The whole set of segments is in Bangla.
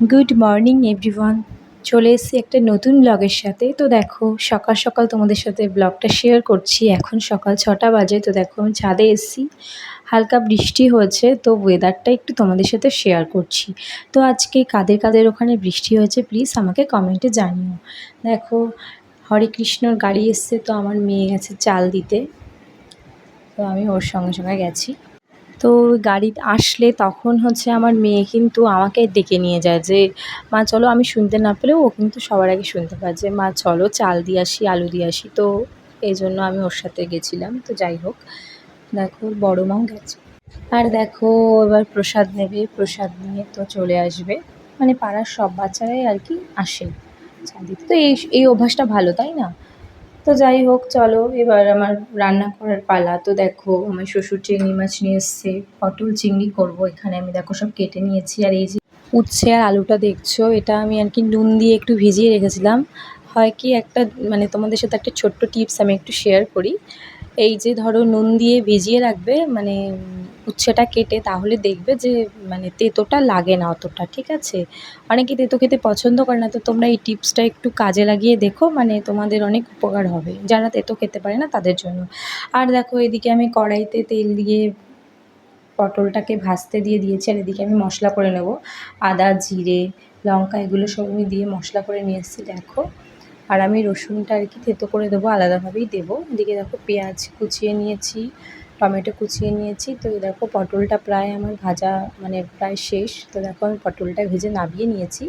Good morning everyone. চলে এসেছি একটা নতুন ব্লগের সাথে। তো দেখো সকাল সকাল তোমাদের সাথে ব্লগটা শেয়ার করছি। এখন সকাল 6টা বাজে। তো দেখো আমি ছাদে এসেছি, হালকা বৃষ্টি হয়েছে, তো ওয়েদারটা একটু তোমাদের সাথে শেয়ার করছি। তো আজকে কাদের কাদের ওখানে বৃষ্টি হয়েছে প্লিজ আমাকে কমেন্টে জানিও। দেখো হরে কৃষ্ণর গাড়ি এসছে, তো আমার মেয়ে গেছে চাল দিতে, তো আমি ওর সঙ্গে সঙ্গে গেছি। তো গাড়ি আসলে তখন হচ্ছে আমার মেয়ে কিন্তু আমাকে ডেকে নিয়ে যায় যে মা চলো, আমি শুনতে না পেলেও ও কিন্তু সবার আগে শুনতে পায় যে মা চলো চাল দিয়ে আসি, আলু দিয়ে আসি। তো এই জন্য আমি ওর সাথে গেছিলাম। তো যাই হোক, দেখো বড় মাও গেছে। আর দেখো এবার প্রসাদ নেবে, প্রসাদ নিয়ে তো চলে আসবে, মানে পাড়ার সব বাচ্চারাই আর কি আসে চাল দিতে। তো এই অভ্যাসটা ভালো, তাই না? তো যাই হোক, চলো এবার আমার রান্না করার পালা। তো দেখো আমার শ্বশুর চিংড়ি মাছ নিয়ে এসছে, পটল চিংড়ি করবো। এখানে আমি দেখো সব কেটে নিয়েছি। আর এই যে উচ্ছে আর আলুটা দেখছো, এটা আমি আর কি নুন দিয়ে একটু ভিজিয়ে রেখেছিলাম। হয় কি একটা, মানে তোমাদের সাথে একটা ছোট্ট টিপস আমি একটু শেয়ার করি। এই যে ধরো নুন দিয়ে ভিজিয়ে রাখবে, মানে উচ্ছেটা কেটে, তাহলে দেখবে যে মানে তেঁতোটা লাগে না অতটা, ঠিক আছে? অনেকে তেঁতো খেতে পছন্দ করে না, তো তোমরা এই টিপসটা একটু কাজে লাগিয়ে দেখো, মানে তোমাদের অনেক উপকার হবে যারা তেঁতো খেতে পারে না তাদের জন্য। আর দেখো এদিকে আমি কড়াইতে তেল দিয়ে পটলটাকে ভাজতে দিয়ে দিয়েছি, আর এদিকে আমি মশলা করে নেব। আদা, জিরে, লঙ্কা এগুলো সব আমি দিয়ে মশলা করে নিয়ে এসেছি দেখো। আর আমি রসুনটা আর কি থেতো করে দেবো, আলাদাভাবেই দেবো। এদিকে দেখো পেঁয়াজ কুচিয়ে নিয়েছি, টমেটো কুচিয়ে নিয়েছি। তো দেখো পটলটা প্রায় আমার ভাজা, মানে প্রায় শেষ। তো দেখো আমি পটলটা ভেজে নামিয়ে নিয়েছি।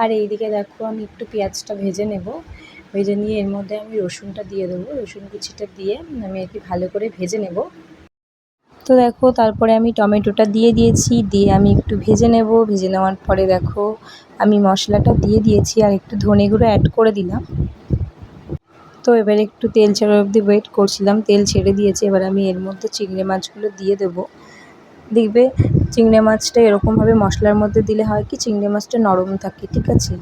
আর এইদিকে দেখো আমি একটু পেঁয়াজটা ভেজে নেব, ভেজে নিয়ে এর মধ্যে আমি রসুনটা দিয়ে দেবো। রসুন কুচিটা দিয়ে আমি আর কি ভালো করে ভেজে নেব। তো দেখো তারপরে আমি টমেটোটা দিয়ে দিয়েছি, দিয়ে আমি একটু ভেজে নেব। ভেজে নেওয়ার পরে দেখো আমি মশলাটা দিয়ে দিয়েছি, আর একটু ধনে গুঁড়ো অ্যাড করে দিলাম। তো এবার একটু তেল ছাড়া অবধি ওয়েট করছিলাম, তেল ছেড়ে দিয়েছে। এবার আমি এর মধ্যে চিংড়ি মাছগুলো দিয়ে দেবো। দেখবে চিংড়ি মাছটা এরকমভাবে মশলার মধ্যে দিলে হয় কি, চিংড়ি মাছটা নরম থাকে, ঠিক আছে?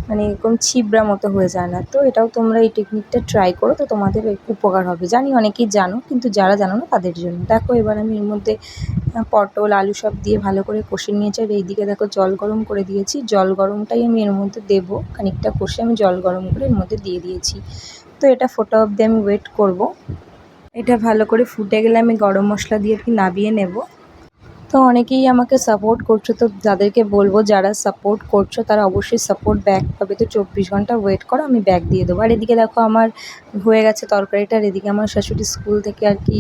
মানে এরকম ছিবড়া মতো হয়ে যায় না। তো এটাও তোমরা এই টেকনিকটা ট্রাই করো, তো তোমাদের উপকার হবে। জানি অনেকেই জানো, কিন্তু যারা জানো না তাদের জন্য। দেখো এবার আমি এর মধ্যে পটল আলু সব দিয়ে ভালো করে কষে নিয়েছি। আর এইদিকে দেখো জল গরম করে দিয়েছি, জল গরমটাই আমি এর মধ্যে দেবো। খানিকটা কষে আমি জল গরম করে এর মধ্যে দিয়ে দিয়েছি। তো এটা ফোটা অবধি আমি ওয়েট করব। এটা ভালো করে ফুটে গেলে আমি গরম মশলা দিয়ে আর কি নামিয়ে নেব। তো অনেকেই আমাকে সাপোর্ট করছো, তো যাদেরকে বলবো যারা সাপোর্ট করছো তারা অবশ্যই সাপোর্ট ব্যাক পাবে। তো 24 ঘন্টা ওয়েট করো, আমি ব্যাক দিয়ে দেবো। আর এদিকে দেখো আমার হয়ে গেছে তরকারিটা। আর এদিকে আমার শাশুড়ি স্কুল থেকে আর কি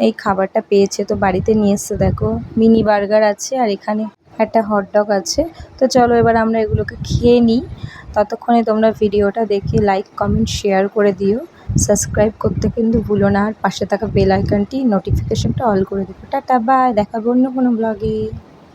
এই খাবারটা পেয়েছে, তো বাড়িতে নিয়ে এসছে। দেখো মিনি বার্গার আছে, আর এখানে একটা হটডগ আছে। তো চলো এবার আমরা এগুলোকে খেয়ে নিই। ততক্ষণে তোমরা ভিডিওটা দেখে লাইক কমেন্ট শেয়ার করে দিও, সাবস্ক্রাইব করতে কিন্তু ভুলো না। আর পাশে থাকা বেল আইকনটি নোটিফিকেশনটা অল করে দেবো। টাটা বাই, দেখাবো অন্য কোনো ব্লগে।